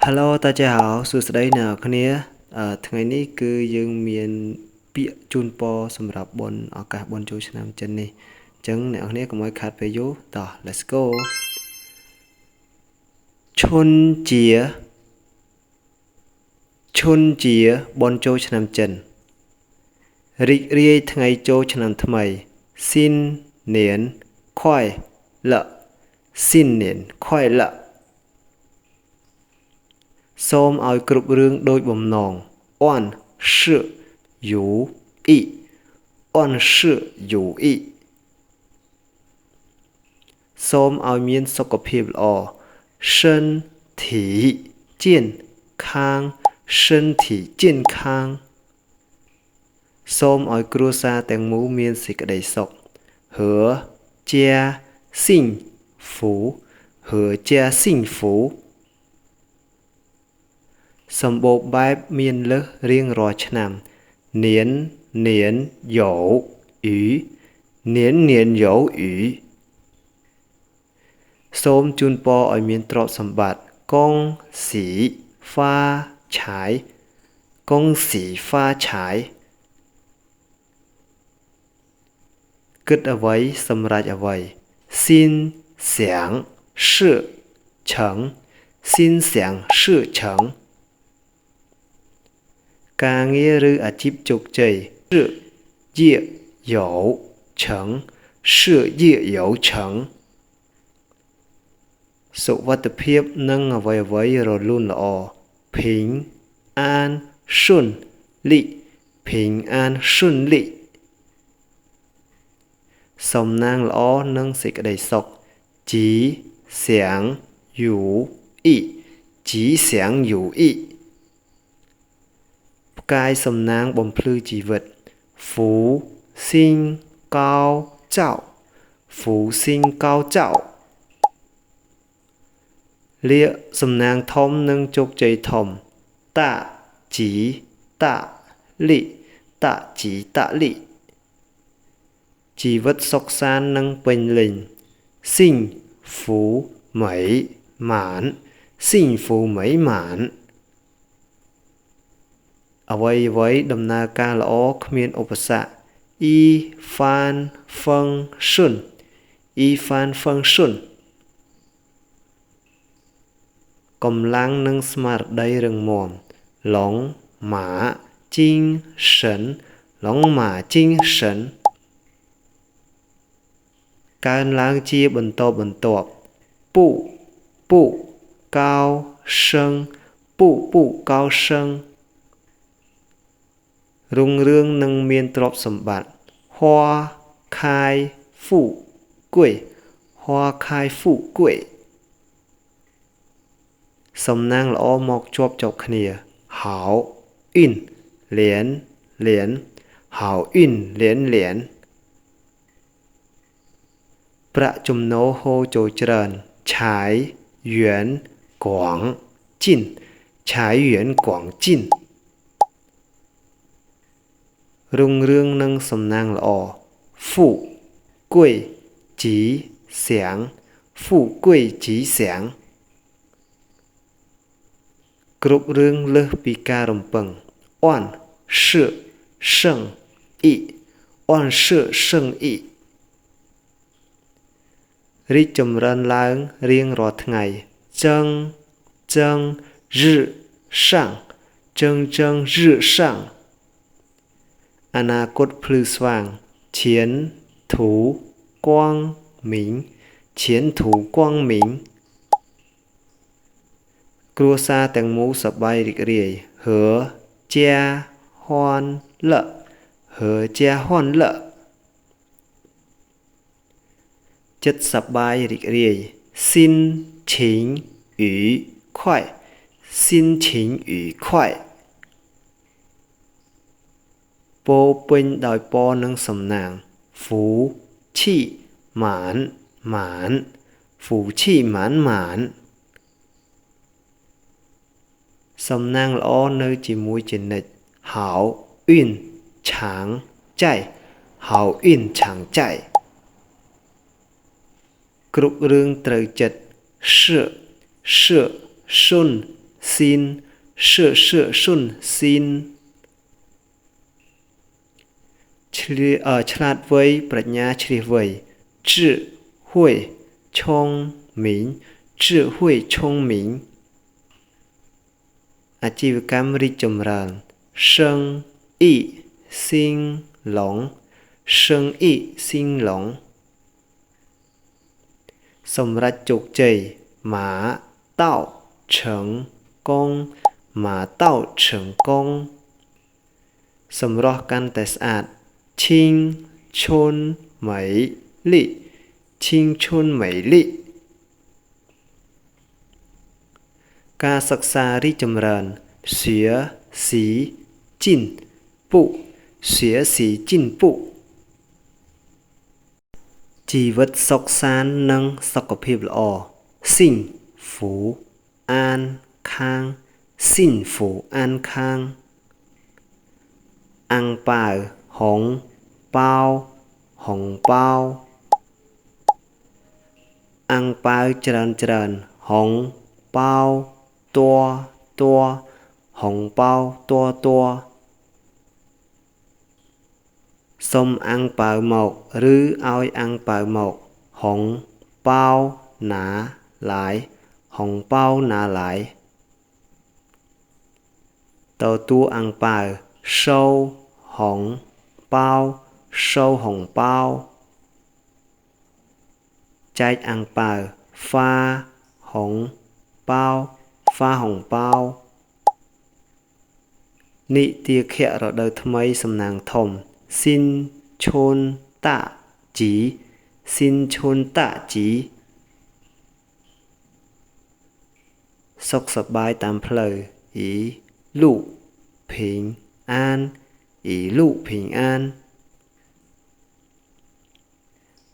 Hello 大家好សួស្តីអ្នកនរគ្នាថ្ងៃនេះគឺយើងមានពាក្យជូនពរសម្រាប់បុណ្យឱកាសបុណ្យចូលឆ្នាំចិននេះអញ្ចឹងអ្នកនរគ្នាកុំឲ្យខាតពេលយូរតោះ Let's go ឈុនជាបុណ្យចូលឆ្នាំចិនរីករាយថ្ងៃចូលឆ្នាំថ្មីស៊ីននៀនខ្វាយលៈស៊ីននៀនខ្វាយលៈសូមឲ្យគ្រប់រឿងដូចបំណង万事如意万事如意សូមឲ្យមានសុខភាពល្អ身体健康身体健康សូមឲ្យគ្រួសារទាំងមូលមានសេចក្តីសុខ和家幸福和家幸福សម្បូរបែបមានលើសរៀងរាល់ឆ្នាំ年有余年有余សូមជូនពរឲ្យមានទ្រព្យសម្បត្តិ恭喜发财恭喜发财គិតអ្វីសម្រេចអ្វី心想事成心想事成ការងារឬអាជីពជោគជ័យ事业有成事业有成សុវត្ថិភាពនិងអ្វីៗរលូនល្អ平安顺利平安顺利សំណាងល្អនិងសេចក្តីសុខ吉祥如意吉祥如意ផ្កាយសំណាងបំភ្លឺជីវិត福星高照福星高照លាកសំណាងធំនិងជោគជ័យធំ大吉大利大吉大利ជីវិតសុខសាន្តនិងពេញលេញ幸福美满幸福美满អ្វីដំណើរការល្អគ្មានឧបសគ្គ一帆风顺一帆风顺កម្លាំងនិងស្មារតីរឹងមាំ龙马精神龙马精神កើនឡើងជាបន្តបន្ទាប់步步高升步步高升រុងរឿងនិងមានទ្រព្យសម្បត្តិ花开富贵花开富贵សំណាងល្អមកជាប់គ្នា好运连连好运连连ប្រាក់ចំណូលហូរចូលច្រើនឆាយយួនកួងជីនឆាយយួនកួងជីនរុងរឿងនិងសំណាងល្អ富贵吉祥富贵吉祥គ្រប់រឿងលើសពីការរំពឹង万事胜意万事胜意រីកចម្រើនឡើងរៀងរាល់ថ្ងៃ蒸日上蒸日上អនាគតភ្លឺស្វាង前途光明前途光明គ្រួសារទាំងមូលសប្បាយរីករាយ和家欢乐和家欢乐ចិត្តសប្បាយរីករាយ心情愉快心情愉快ពោពេញដោយពរនិងសំណាង福气满满福气满满សំណាងល្អនៅជាមួយជានិច្ច好运常在好运常在គ្រប់រឿងត្រូវចិត្ត事顺 xin sự sự xuân xinฉลาดไว้ปรัชญาเฉลียวไว้智慧聪明智慧聪明อาชีวกรรมរីកចម្រើន生意兴隆生意兴隆សម្រេចជោគជ័យ马到成功马到成功សម្រស់កាន់តែស្អាត青春美丽青春美丽ការសិក្សារីកចម្រើន学习进步学习进步ជីវិតសុខសាន្តនិងសុខភាពល្អ幸福安康幸福安康អាំងប៉ាវហុងប៉ាវហុងប៉ាវអាំងប៉ាវច្រើនហុងប៉ាវតួហុងប៉ាវតួសុំអាំងប៉ាវមកឬឲ្យអាំងប៉ាវមកហុងប៉ាវណាឡាយហុងប៉ាវណាឡាយទទួលអាំងប៉ាវ收红包收红包ចែកអាំងប៉ាវ发红包发红包និទាខៈរដូវថ្មីសំណាងធំសិនឈុនតាជីសិនឈុនតាជីសុខសប្បាយតាមផ្លូវអ៊ីលូភីងអាន一路平安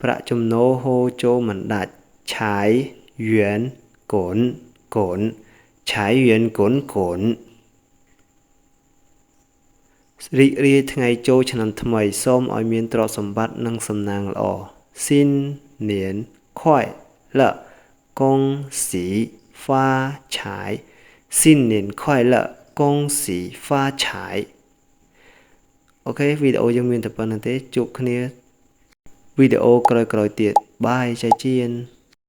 ប្រាក់ចំណូលហូរចូលមិនដាច់ឆាយយួនកូនឆាយយួនកូនរីករាយថ្ងៃចូលឆ្នាំថ្មីសូមឲ្យមានទ្រព្យសម្បត្តិនិងសំណាងល្អសិន年快乐恭喜发财新年快乐恭喜发财អូខេវីដេអូយើងមានតែប៉ុណ្្នឹងទេជួបគ្នាវីដេអូក្រោយៗទៀតបាយចៃជៀន